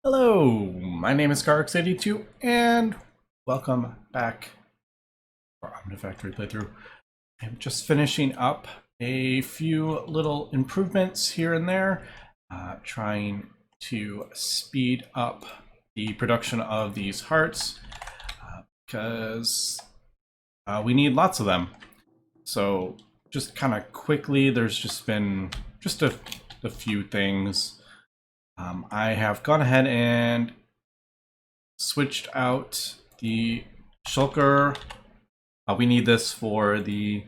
Hello, my name is Carx82 and welcome back for Omnifactory playthrough. I'm just finishing up a few little improvements here and there, trying to speed up the production of these hearts because we need lots of them. So just kind of quickly, there's just been just a few things. I have gone ahead and switched out the shulker. We need this for the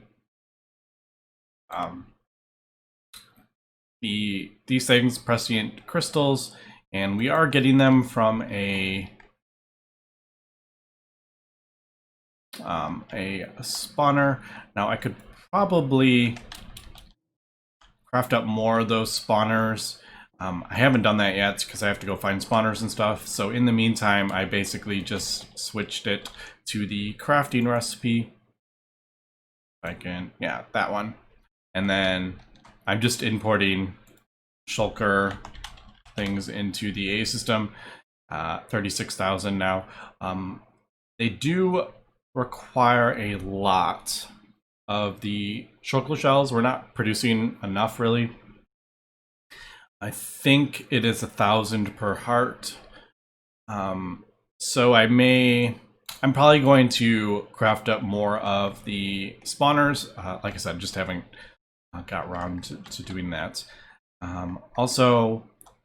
these things, prescient crystals, and we are getting them from a spawner. Now I could probably craft up more of those spawners. I haven't done that yet because I have to go find spawners and stuff. So in the meantime, I basically just switched it to the crafting recipe. I can, yeah, that one. And then I'm just importing shulker things into the A system. 36,000 now. They do require a lot of the shulker shells. We're not producing enough, really. I think it is 1,000 per heart. So I'm probably going to craft up more of the spawners. Like I said, just haven't got around to doing that. Also,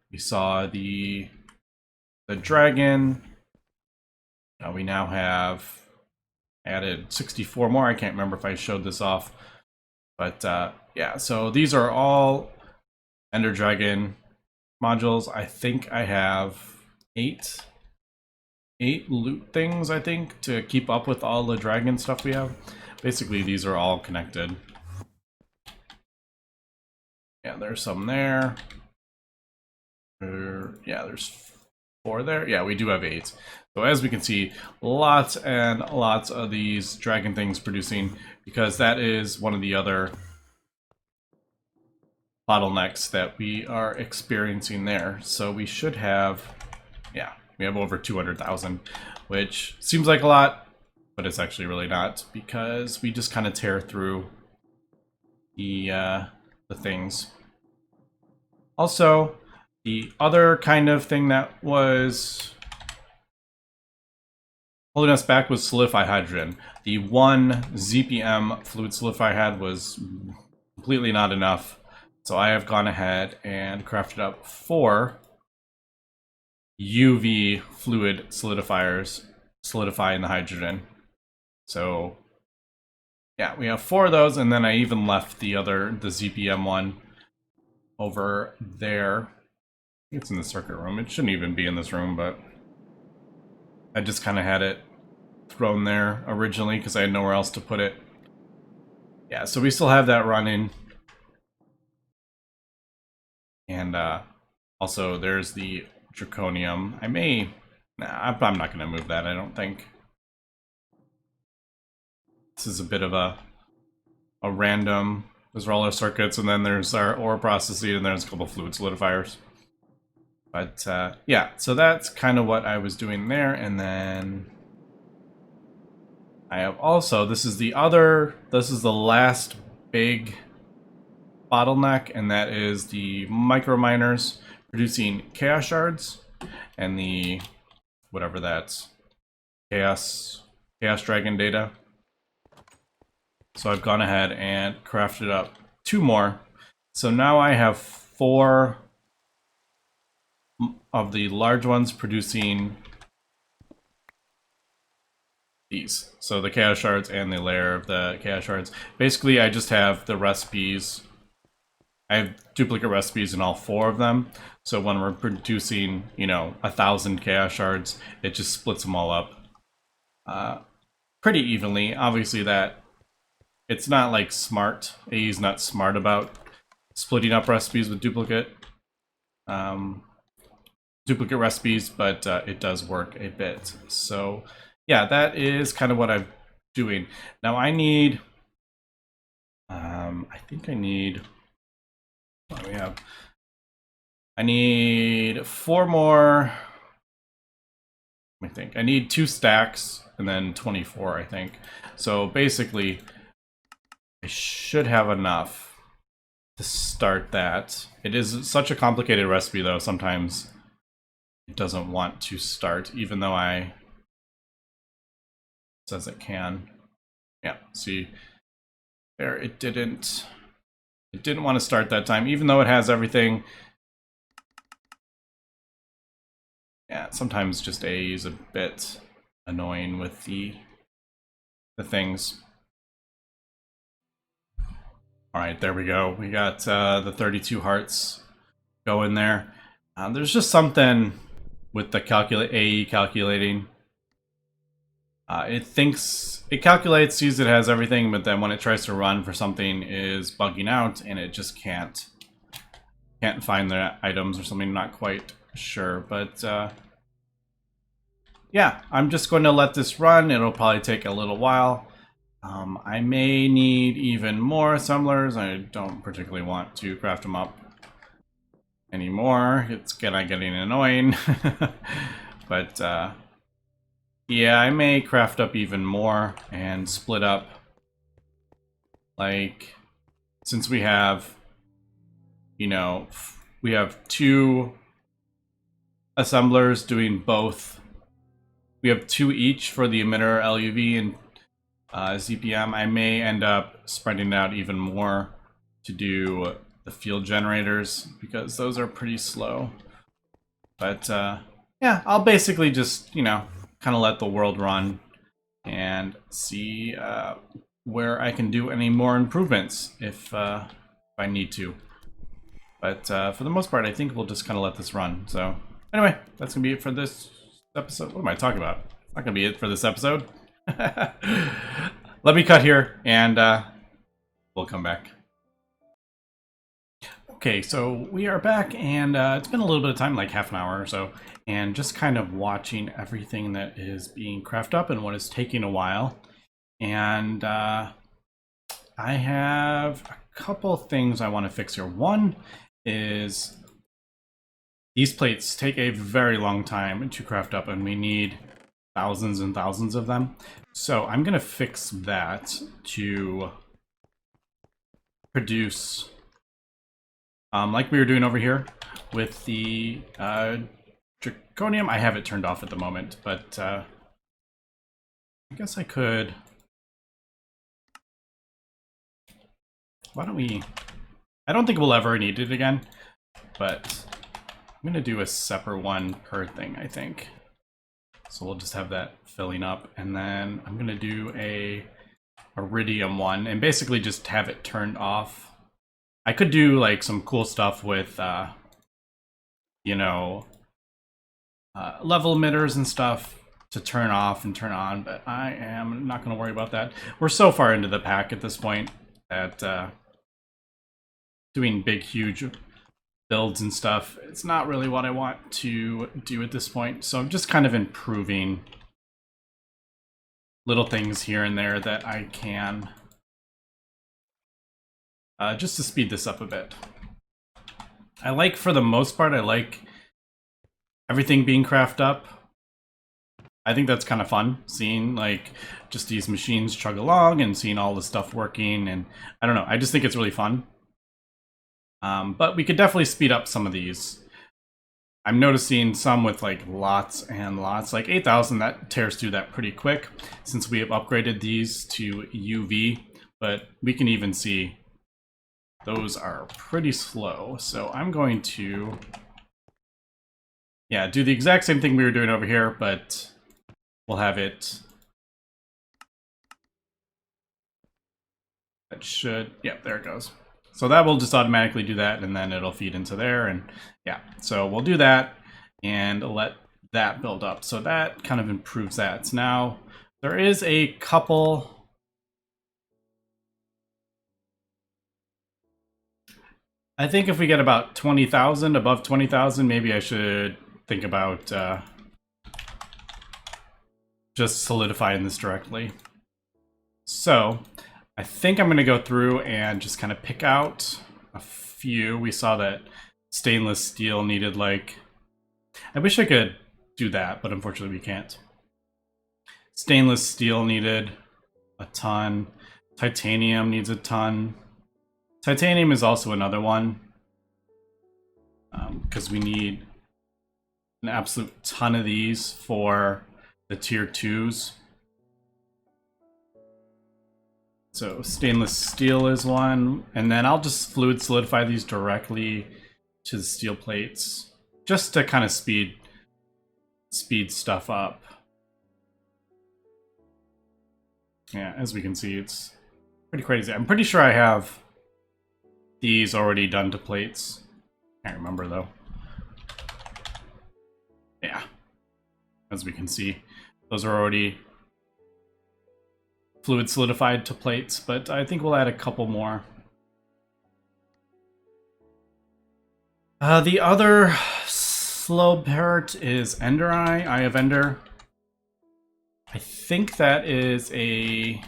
we saw the dragon. We now have added 64 more. I can't remember if I showed this off. But yeah, so these are all Ender Dragon modules. I think I have eight loot things, I think, to keep up with all the dragon stuff we have. Basically, these are all connected. Yeah, there's some there. Yeah, there's 4 there. Yeah, we do have 8. So as we can see, lots and lots of these dragon things producing, because that is one of the other bottlenecks that we are experiencing there. So we should have, yeah, we have over 200,000, which seems like a lot, but it's actually really not, because we just kind of tear through the things. Also, the other kind of thing that was holding us back was solidified hydrogen. The 1 ZPM fluid solidify I had was completely not enough. So I have gone ahead and crafted up 4 UV fluid solidifiers solidifying the hydrogen. So yeah, we have 4 of those, and then I even left the ZPM one over there. It's in the circuit room. It shouldn't even be in this room, but I just kind of had it thrown there originally because I had nowhere else to put it. Yeah, so we still have that running. And also there's the draconium. I'm not going to move that, I don't think. This is a bit of a random. Those are all our circuits, and then there's our ore processing, and there's a couple fluid solidifiers. But yeah, so that's kind of what I was doing there. And then I have also, this is the last big bottleneck, and that is the micro miners producing chaos shards and the whatever that's chaos dragon data. So I've gone ahead and crafted up 2 more. So now I have 4 of the large ones producing these. So the chaos shards and the layer of the chaos shards. Basically, I just have the recipes. I have duplicate recipes in all 4 of them. So when we're producing, 1,000 chaos shards, it just splits them all up pretty evenly. Obviously, that it's not like smart. AE's not smart about splitting up recipes with duplicate recipes, but it does work a bit. So yeah, that is kind of what I'm doing. Now I need, I think I need, what do we have? I need 4 more I think I need 2 stacks and then 24, I think. So basically, I should have enough to start that. It is such a complicated recipe, though. Sometimes it doesn't want to start, even though it says it can. Yeah, see there, it didn't want to start that time, even though it has everything. Yeah, sometimes just A is a bit annoying with the things. All right, there we go. We got the 32 hearts going there. There's just something with the AE calculating. It calculates, sees it has everything, but then when it tries to run for something, is bugging out, and it just can't find the items or something. Not quite sure, but yeah, I'm just going to let this run. It'll probably take a little while. I may need even more assemblers. I don't particularly want to craft them up anymore. It's kind of getting annoying. But yeah, I may craft up even more and split up. Like, since we have, you know, we have 2 assemblers doing both. We have 2 each for the emitter, LUV, and ZPM. I may end up spreading it out even more to do the field generators, because those are pretty slow. But yeah, I'll basically just, you know, kind of let the world run and see where I can do any more improvements if I need to. But for the most part, I think we'll just kind of let this run. So anyway, that's gonna be it for this episode. What am I talking about? It's not gonna be it for this episode. Let me cut here, and we'll come back. Okay, so we are back, and it's been a little bit of time, like half an hour or so, and just kind of watching everything that is being crafted up and what is taking a while. And I have a couple things I want to fix here. One is these plates take a very long time to craft up, and we need thousands and thousands of them. So I'm going to fix that to produce, like we were doing over here with the Draconium. I have it turned off at the moment, but I guess I could. Why don't we? I don't think we'll ever need it again, but I'm going to do a separate one per thing, I think. So we'll just have that filling up, and then I'm going to do a Iridium one and basically just have it turned off. I could do like some cool stuff with, you know, level emitters and stuff to turn off and turn on, but I am not going to worry about that. We're so far into the pack at this point that doing big, huge builds and stuff, it's not really what I want to do at this point. So I'm just kind of improving little things here and there that I can, just to speed this up a bit. I like, for the most part, I like everything being crafted up. I think that's kind of fun, seeing like just these machines chug along and seeing all the stuff working, and I don't know, I just think it's really fun. But we could definitely speed up some of these. I'm noticing some with like lots and lots, like 8,000, that tears through that pretty quick since we have upgraded these to UV, but we can even see those are pretty slow. So I'm going to, yeah, do the exact same thing we were doing over here, but we'll have it, that should, yep, there it goes. So that will just automatically do that, and then it'll feed into there, and yeah. So we'll do that and let that build up. So that kind of improves that. So now there is a couple. I think if we get about 20,000, above 20,000, maybe I should think about just solidifying this directly. So I think I'm going to go through and just kind of pick out a few. We saw that stainless steel needed, like, I wish I could do that, but unfortunately we can't. Stainless steel needed a ton. Titanium needs a ton. Titanium is also another one. Because we need an absolute ton of these for the tier 2s. So stainless steel is one. And then I'll just fluid solidify these directly to the steel plates. Just to kind of speed stuff up. Yeah, as we can see, it's pretty crazy. I'm pretty sure I have these already done to plates. Can't remember though. Yeah, as we can see, those are already fluid solidified to plates, but I think we'll add a couple more. The other slow part is Ender Eye of Ender. I think that is pretty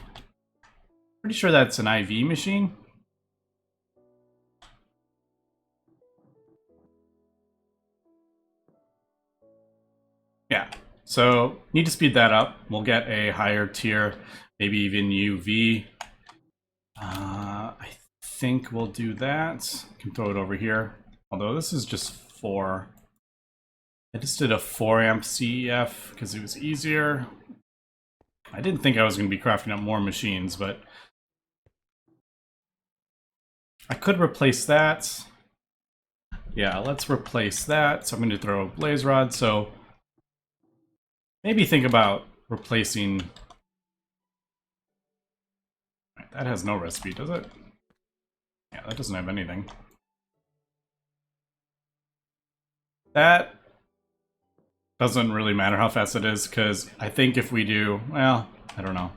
sure that's an IV machine. Yeah, so need to speed that up. We'll get a higher tier, maybe even UV. I think we'll do that. Can throw it over here. Although this is just 4. I just did a 4 amp CEF because it was easier. I didn't think I was going to be crafting up more machines, but I could replace that. Yeah, let's replace that. So I'm going to throw a blaze rod. So maybe think about replacing. That has no recipe, does it? Yeah, that doesn't have anything. That doesn't really matter how fast it is, because I think if we do, well, I don't know.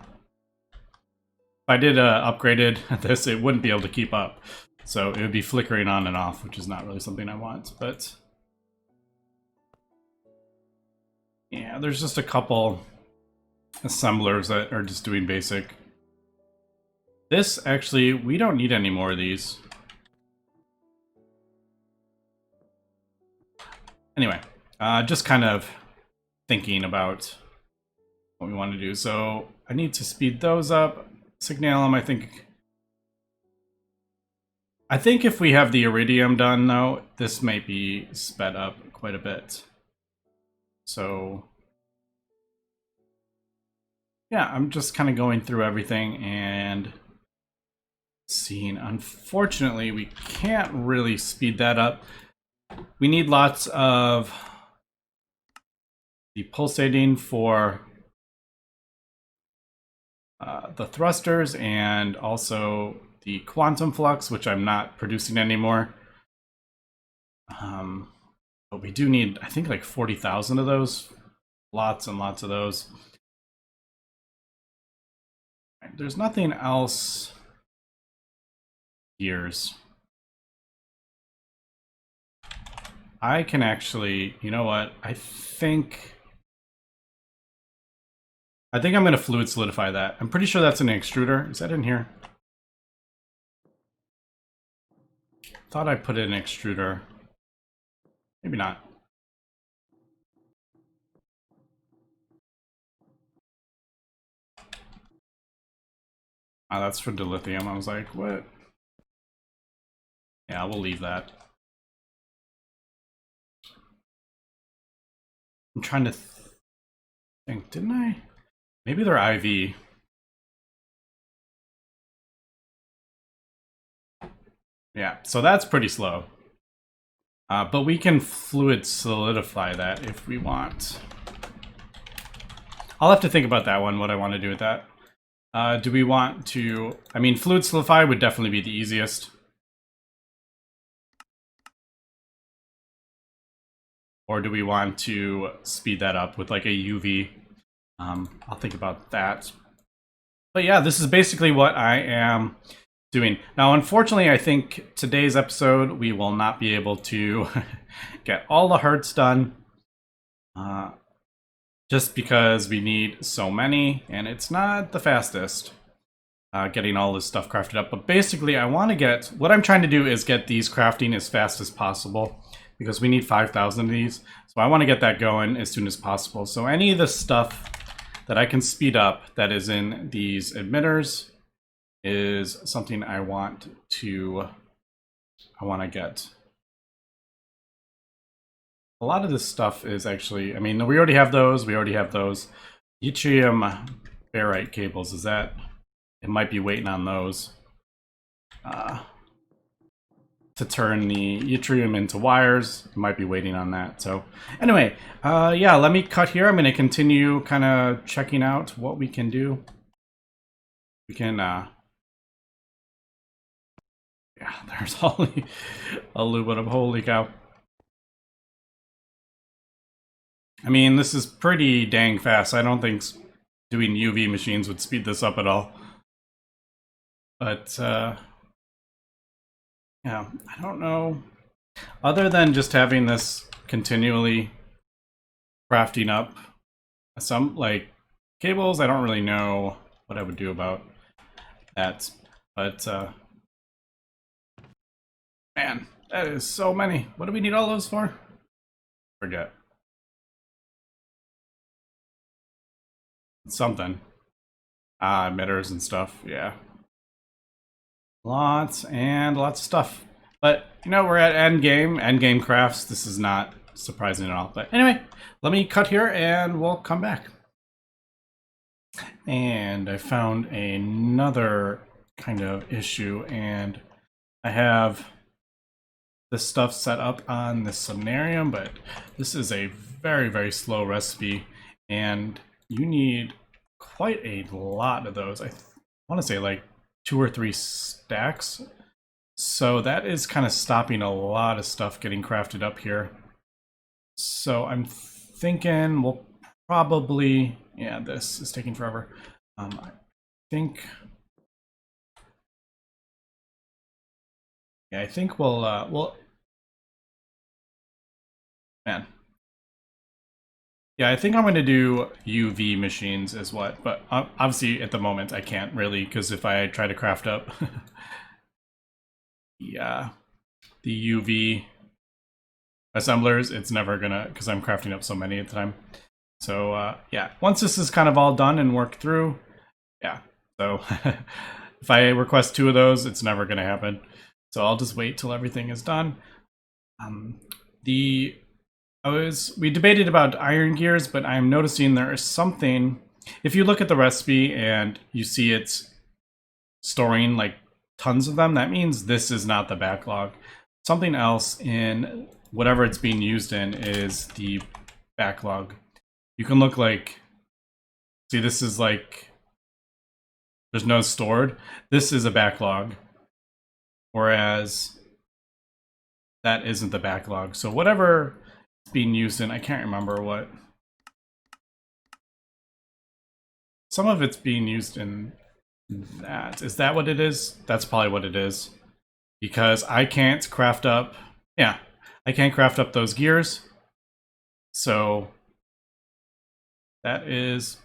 If I did upgraded this, it wouldn't be able to keep up. So it would be flickering on and off, which is not really something I want, but yeah, there's just a couple assemblers that are just doing basic. This, actually, we don't need any more of these. Anyway, just kind of thinking about what we want to do. So I need to speed those up. Signalum, I think if we have the iridium done, though, this might be sped up quite a bit. So yeah, I'm just kind of going through everything and seeing. Unfortunately, we can't really speed that up. We need lots of the pulsating for the thrusters, and also the quantum flux, which I'm not producing anymore. But we do need, I think, like 40,000 of those. Lots and lots of those. There's nothing else. Gears. I can actually, you know what? I think I'm going to fluid solidify that. I'm pretty sure that's an extruder. Is that in here? Thought I put in an extruder. Maybe not. Ah, that's for dilithium. I was like, what? Yeah, we'll leave that. I'm trying to think, didn't I? Maybe they're IV. Yeah, so that's pretty slow. But we can fluid solidify that if we want. I'll have to think about that one, what I want to do with that. Do we want to... I mean, fluid solidify would definitely be the easiest. Or do we want to speed that up with like a UV? I'll think about that. But yeah, this is basically what I am doing. Now, unfortunately, I think today's episode, we will not be able to get all the hearts done. Just because we need so many, and it's not the fastest getting all this stuff crafted up. But basically, I want to get... What I'm trying to do is get these crafting as fast as possible, because we need 5,000 of these. So I want to get that going as soon as possible. So any of the stuff that I can speed up that is in these emitters is something I want to get. A lot of this stuff is actually, I mean, we already have those. Yttrium ferrite cables, is that, it might be waiting on those to turn the yttrium into wires. It might be waiting on that. So anyway, yeah, let me cut here. I'm going to continue kind of checking out what we can do. We can, yeah, there's aluminum, holy cow. I mean, this is pretty dang fast. I don't think doing UV machines would speed this up at all. But, yeah, I don't know. Other than just having this continually crafting up some, like, cables, I don't really know what I would do about that. But, man, that is so many. What do we need all those for? Forget. Something. Emitters and stuff, yeah. Lots and lots of stuff. But, you know, we're at endgame. Endgame crafts. This is not surprising at all. But anyway, let me cut here and we'll come back. And I found another kind of issue, and I have this stuff set up on the Somnarium, but this is a very, very slow recipe, and you need quite a lot of those. I want to say like 2 or 3 stacks. So that is kind of stopping a lot of stuff getting crafted up here. So I'm thinking we'll probably, yeah, this is taking forever. I think, yeah, I think we'll, man. Yeah, I think I'm going to do UV machines is what, but obviously at the moment I can't really, because if I try to craft up the UV assemblers, it's never gonna, because I'm crafting up so many at the time. So yeah, once this is kind of all done and worked through, yeah, so if I request 2 of those, it's never gonna happen. So I'll just wait till everything is done. We debated about iron gears, but I'm noticing there is something, if you look at the recipe and you see it's storing like tons of them, that means this is not the backlog. Something else in whatever it's being used in is the backlog. You can look like, see, this is like, there's no stored. This is a backlog, whereas that isn't the backlog. So whatever being used in, I can't remember what. Some of it's being used in that. Is that what it is? That's probably what it is. Because I can't craft up, yeah, I can't craft up those gears. So that is,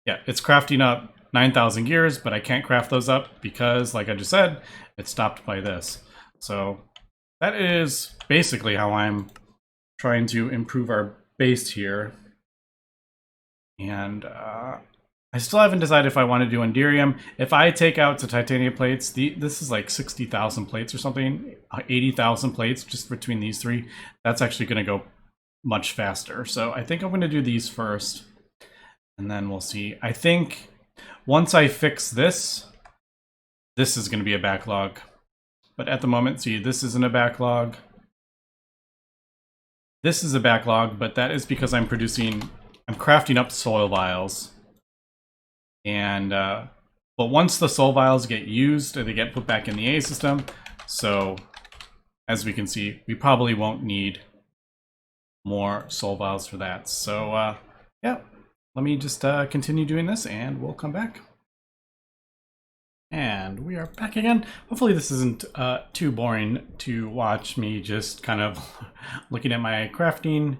yeah, it's crafting up 9,000 gears, but I can't craft those up because, like I just said, it's stopped by this. So that is basically how I'm trying to improve our base here. And I still haven't decided if I want to do Enderium. If I take out the titanium plates, this is like 60,000 plates or something, 80,000 plates just between these 3. That's actually going to go much faster. So I think I'm going to do these first, and then we'll see. I think once I fix this, this is going to be a backlog. But at the moment, see, this isn't a backlog. This is a backlog, but that is because I'm crafting up soil vials. And, but once the soil vials get used, they get put back in the A system. So, as we can see, we probably won't need more soil vials for that. So, yeah, let me just continue doing this and we'll come back. And we are back again. Hopefully this isn't too boring to watch me just kind of looking at my crafting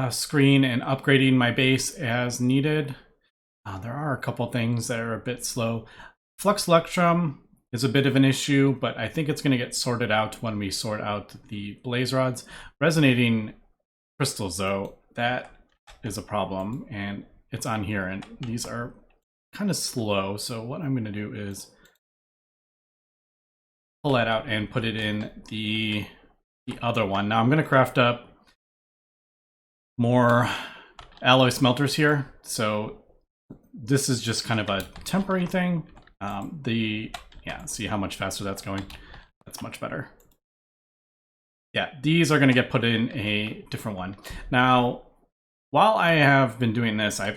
screen and upgrading my base as needed. There are a couple things that are a bit slow. Flux Electrum is a bit of an issue, but I think it's going to get sorted out when we sort out the blaze rods. Resonating crystals, though, that is a problem, and it's on here, and these are kind of slow. So what I'm going to do is pull that out and put it in the other one. Now I'm going to craft up more alloy smelters here. So this is just kind of a temporary thing. Yeah, see how much faster that's going. That's much better. Yeah, these are going to get put in a different one. Now, while I have been doing this, I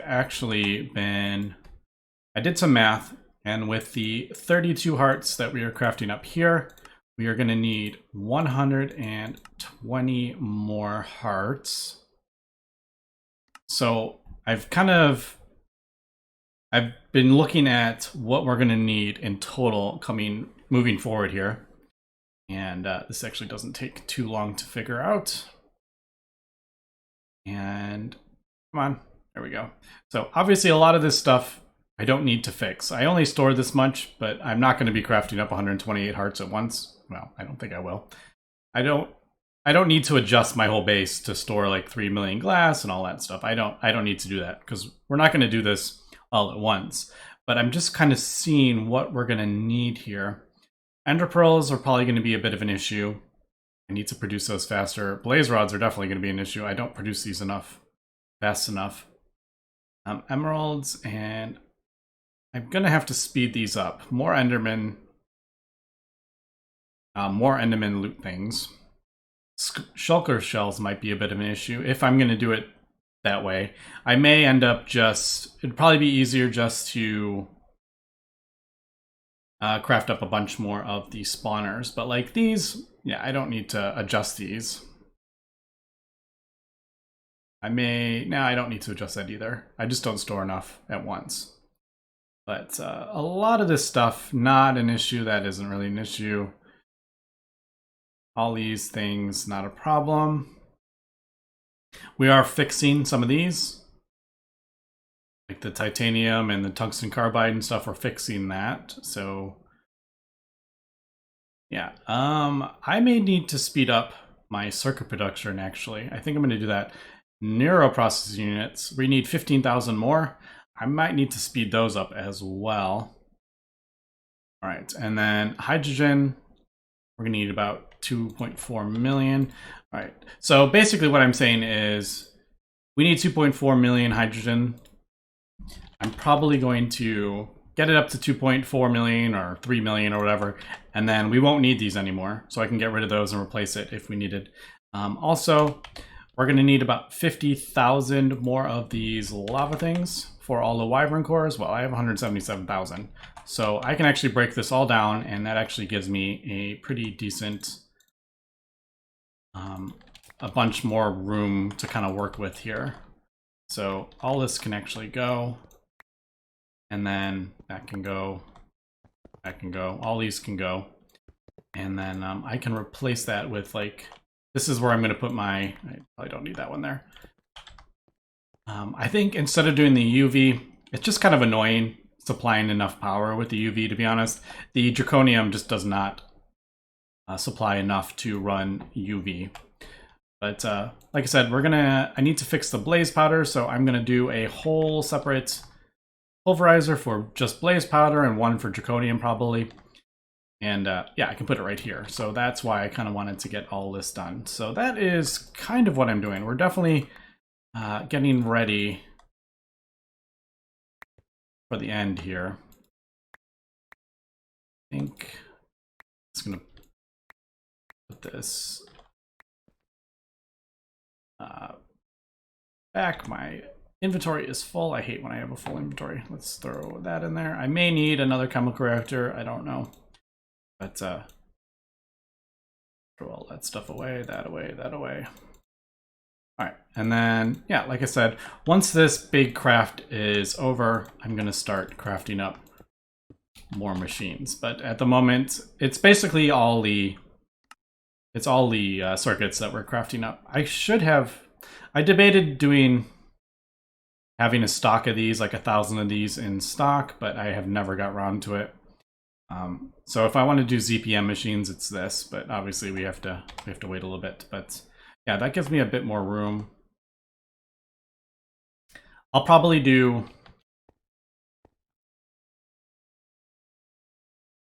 did some math, and with the 32 hearts that we are crafting up here, we are going to need 120 more hearts. So I've been looking at what we're going to need in total moving forward here. And this actually doesn't take too long to figure out. And come on, there we go. So obviously a lot of this stuff I don't need to fix. I only store this much, but I'm not going to be crafting up 128 hearts at once. Well, I don't think I will. I don't need to adjust my whole base to store like 3 million glass and all that stuff. I don't need to do that because we're not going to do this all at once. But I'm just kind of seeing what we're going to need here. Ender pearls are probably going to be a bit of an issue. I need to produce those faster. Blaze rods are definitely going to be an issue. I don't produce these fast enough. Emeralds, and I'm going to have to speed these up. More Enderman loot things. Shulker shells might be a bit of an issue if I'm going to do it that way. I may end up it'd probably be easier just to craft up a bunch more of the spawners, but like these, yeah, I don't need to adjust these. I don't need to adjust that either. I just don't store enough at once. But a lot of this stuff, not an issue. That isn't really an issue. All these things, not a problem. We are fixing some of these. Like the titanium and the tungsten carbide and stuff, we're fixing that. So yeah, I may need to speed up my circuit production actually. I think I'm gonna do that. Neural processing units, we need 15,000 more. I might need to speed those up as well. All right, and then hydrogen, we're gonna need about 2.4 million. All right, so basically what I'm saying is we need 2.4 million hydrogen. I'm probably going to get it up to 2.4 million or 3 million or whatever, and then we won't need these anymore. So I can get rid of those and replace it if we needed. Also, we're going to need about 50,000 more of these lava things for all the wyvern cores. Well, I have 177,000. So I can actually break this all down, and that actually gives me a pretty decent, a bunch more room to kind of work with here. So all this can actually go. And then that can go, all these can go. And then I can replace that with like, this is where I'm gonna put I probably don't need that one there. I think instead of doing the UV, it's just kind of annoying supplying enough power with the UV, to be honest. The Draconium just does not supply enough to run UV. But like I said, I need to fix the blaze powder, so I'm gonna do a whole separate pulverizer for just blaze powder and one for Draconium probably. And yeah, I can put it right here. So that's why I kind of wanted to get all this done. So that is kind of what I'm doing. We're definitely getting ready for the end here. I think it's gonna put this back. My inventory is full. I hate when I have a full inventory. Let's throw that in there. I may need another chemical reactor. I don't know. But throw all that stuff away, that away, that away. All right, and then, yeah, like I said, once this big craft is over, I'm gonna start crafting up more machines. But at the moment, it's basically all the circuits that we're crafting up. I debated having a stock of these, like 1,000 of these in stock, but I have never got around to it. So if I want to do ZPM machines, it's this, but obviously we have to wait a little bit. But yeah, that gives me a bit more room. I'll probably do,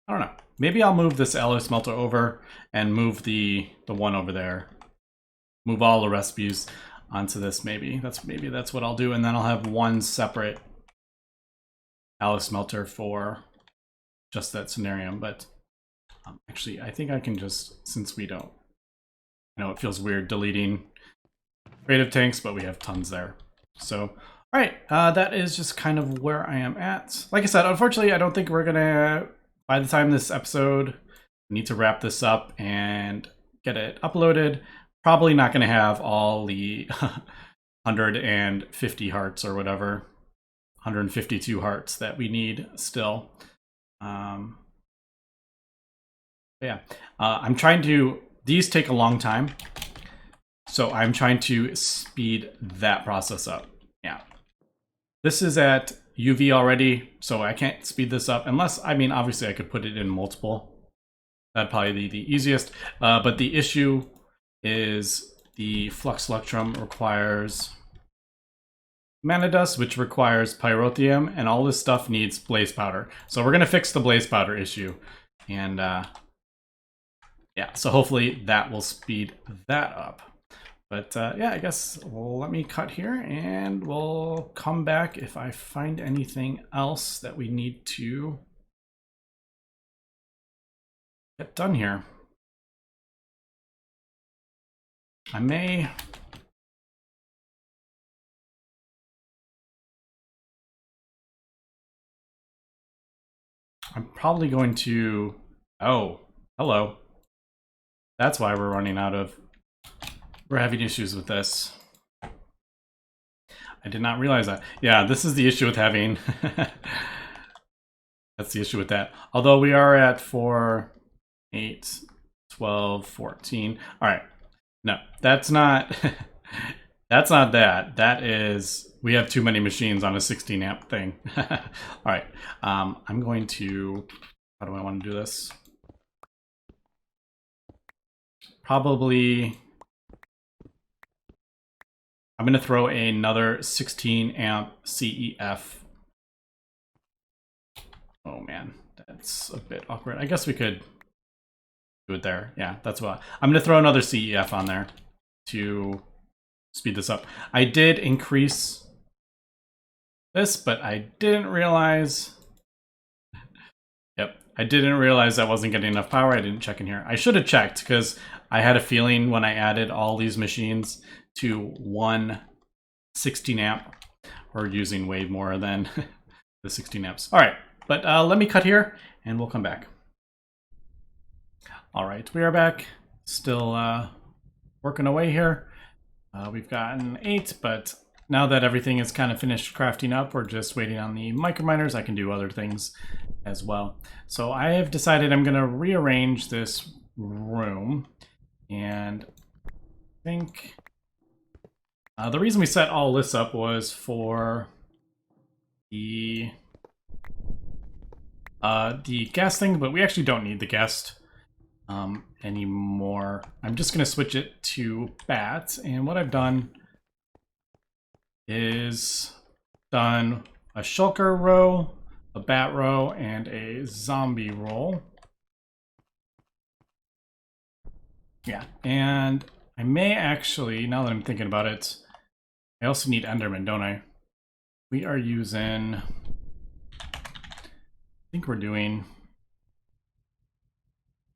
I don't know. Maybe I'll move this alloy smelter over and move the one over there. Move all the recipes onto this. Maybe that's what I'll do, and then I'll have one separate alloy smelter for just that scenario. But actually, I think I can just, since we don't, I know it feels weird deleting creative tanks, but we have tons there. So, all right, that is just kind of where I am at. Like I said, unfortunately, I don't think we're gonna, by the time this episode, we need to wrap this up and get it uploaded. Probably not gonna have all the 150 hearts or whatever, 152 hearts that we need still. Yeah, I'm trying to, these take a long time, so I'm trying to speed that process up. Yeah, this is at UV already, so I can't speed this up unless, I mean, obviously I could put it in multiple. That'd probably be the easiest, but the issue is the flux electrum requires mana dust, which requires pyrotheum, and all this stuff needs blaze powder. So we're gonna fix the blaze powder issue, and yeah, so hopefully that will speed that up. But yeah, I guess let me cut here, and we'll come back if I find anything else that we need to get done here. I'm probably going to, oh, hello. That's why we're running out of, we're having issues with this. I did not realize that. Yeah, this is the issue with having, that's the issue with that. Although we are at 4, 8, 12, 14. All right, no, that's not, that's not that. That is, we have too many machines on a 16 amp thing. All right, I'm going to, how do I want to do this? Probably, I'm going to throw another 16 amp CEF. Oh man, that's a bit awkward. I guess we could do it there. Yeah, that's what I'm going to throw another CEF on there to speed this up. I did increase this, but I didn't realize. Yep, I didn't realize that wasn't getting enough power. I didn't check in here. I should have checked, because I had a feeling when I added all these machines to one 16 amp, we're using way more than the 16 amps. All right, but let me cut here and we'll come back. All right, we are back. Still working away here. We've gotten 8, but now that everything is kind of finished crafting up, we're just waiting on the microminers. I can do other things as well. So I have decided I'm going to rearrange this room, and I think the reason we set all this up was for the guest thing, but we actually don't need the guest anymore. I'm just going to switch it to bats, and what I've done is done a shulker row, a bat row, and a zombie roll. Yeah, and I may actually, now that I'm thinking about it, I also need Enderman, don't I? We are using, I think we're doing,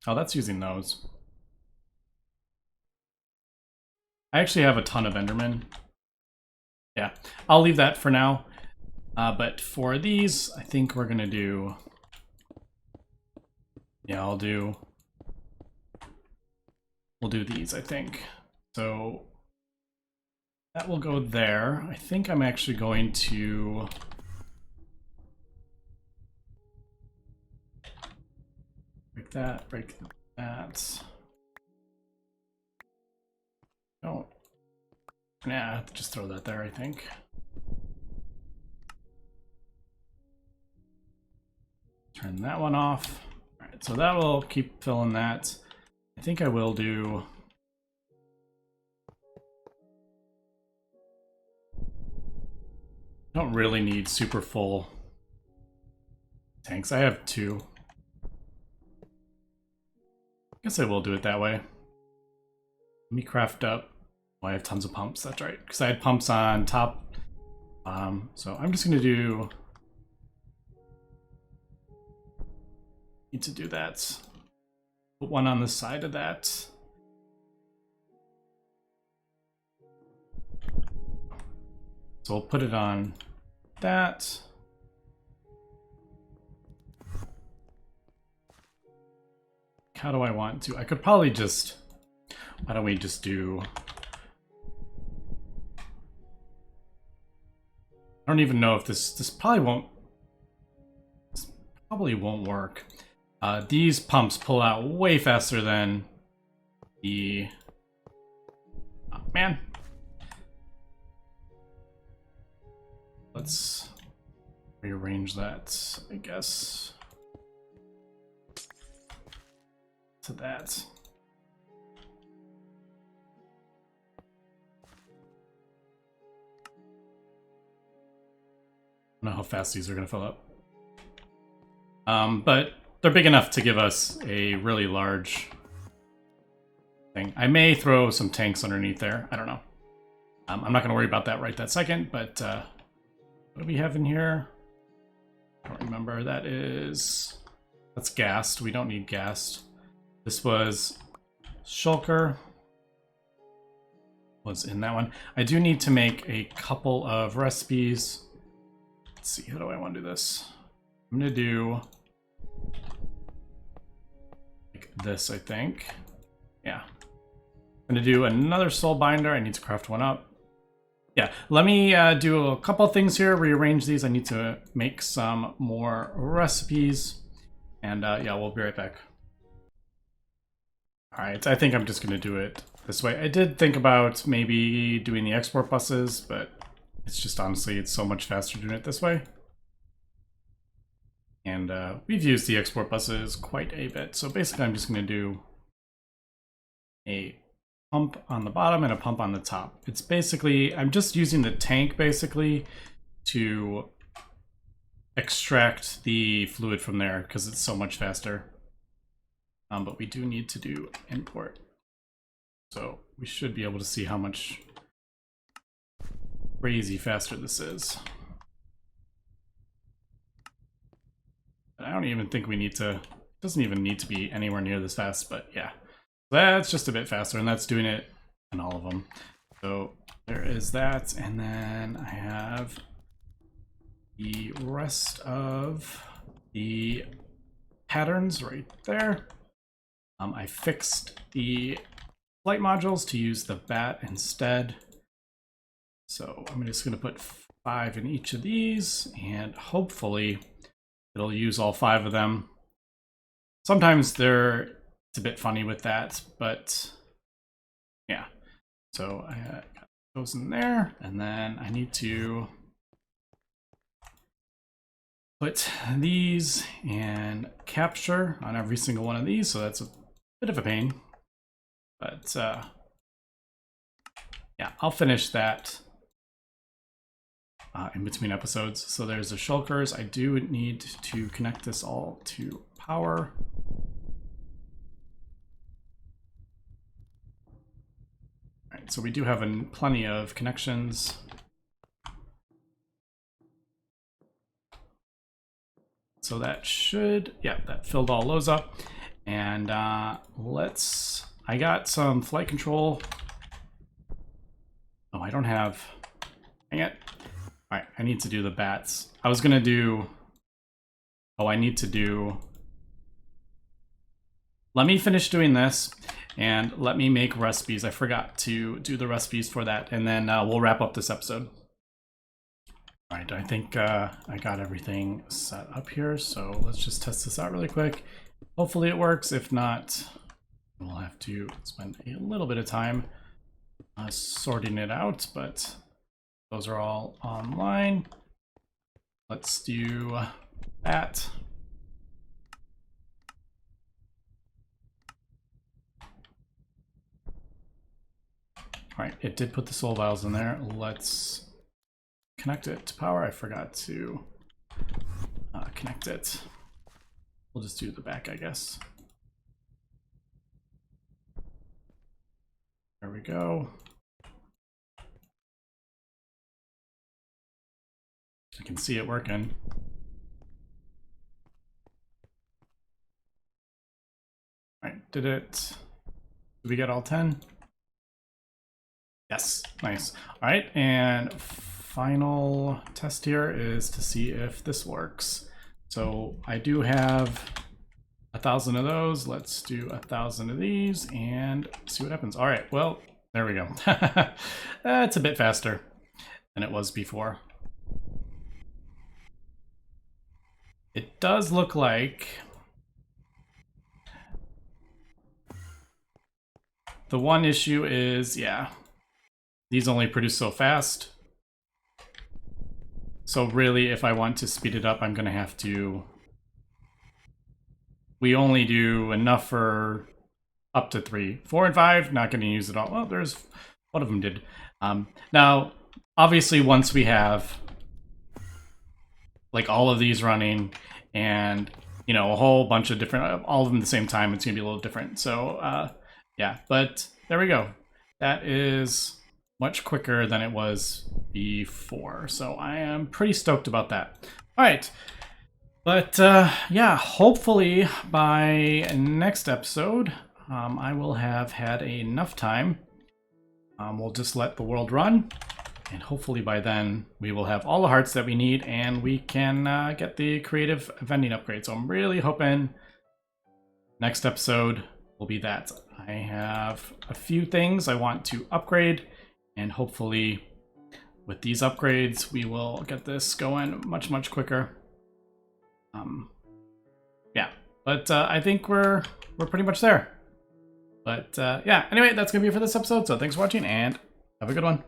oh, that's using those. I actually have a ton of Enderman. Yeah, I'll leave that for now. But for these, I think we're gonna do, yeah, we'll do these, I think. So that will go there. I think I'm actually going to break that, break that. Oh, nah, just throw that there, I think. Turn that one off. All right, so that will keep filling that. I think I will do, don't really need super full tanks. I have 2. I guess I will do it that way. Let me craft up. Oh, I have tons of pumps, that's right. Because I had pumps on top. So I'm just going to do... Need to do that. Put one on the side of that. So we'll put it on that. How do I want to? I could probably just... Why don't we just do... I don't even know if this probably won't... This probably won't work. These pumps pull out way faster than the... Oh, man. Let's rearrange that, I guess, to that. I don't know how fast these are going to fill up. But they're big enough to give us a really large thing. I may throw some tanks underneath there. I don't know. I'm not going to worry about that right that second, but what do we have in here? I don't remember. That's gassed. We don't need gassed. This was shulker. Was in that one. I do need to make a couple of recipes. Let's see, how do I want to do this? I'm going to do like this, I think. Yeah. I'm going to do another soul binder. I need to craft one up. Yeah, let me do a couple things here, rearrange these. I need to make some more recipes. And yeah, we'll be right back. All right, I think I'm just going to do it this way. I did think about maybe doing the export buses, but it's just honestly, it's so much faster doing it this way. And we've used the export buses quite a bit. So basically, I'm just going to do a pump on the bottom and a pump on the top. It's basically, I'm just using the tank basically to extract the fluid from there because it's so much faster. But we do need to do import. So we should be able to see how much crazy faster this is. But I don't even think we need to, it doesn't even need to be anywhere near this fast, but yeah. That's just a bit faster, and that's doing it in all of them. So there is that, and then I have the rest of the patterns right there. I fixed the flight modules to use the bat instead. So I'm just going to put 5 in each of these, and hopefully it'll use all 5 of them. Sometimes it's a bit funny with that, but yeah. So I got those in there, and then I need to put these and capture on every single one of these, so that's a bit of a pain. But yeah, I'll finish that in between episodes. So there's the shulkers. I do need to connect this all to power. Alright, so we do have plenty of connections. So that should, yeah, that filled all those up. And I got some flight control. Oh, I don't have, dang it. All right, I need to do the bats. I was gonna do, I need to do, let me finish doing this and let me make recipes. I forgot to do the recipes for that, and then we'll wrap up this episode. All right, I think I got everything set up here, so let's just test this out really quick. Hopefully it works. If not, we'll have to spend a little bit of time sorting it out, but those are all online. Let's do that. All right, it did put the soul vials in there. Let's connect it to power. I forgot to connect it. We'll just do the back, I guess. There we go. I can see it working. All right, did it? Did we get all 10? Yes, nice. All right, and final test here is to see if this works. So I do have 1,000 of those. Let's do 1,000 of these and see what happens. All right, well, there we go. It's a bit faster than it was before. It does look like the one issue is, yeah, these only produce so fast. So really, if I want to speed it up, I'm going to have to... We only do enough for up to 3. 4 and 5, not going to use it all. Well, there's... One of them did. Now, obviously, once we have like all of these running and, you know, a whole bunch of different... All of them at the same time, it's going to be a little different. So, yeah, but there we go. That is much quicker than it was before. So I am pretty stoked about that. All right. But yeah, hopefully by next episode, I will have had enough time. We'll just let the world run. And hopefully by then we will have all the hearts that we need and we can get the creative vending upgrade. So I'm really hoping next episode will be that. I have a few things I want to upgrade, and hopefully with these upgrades we will get this going much, much quicker. Yeah, but I think we're pretty much there. But yeah, anyway, that's gonna be it for this episode. So thanks for watching and have a good one.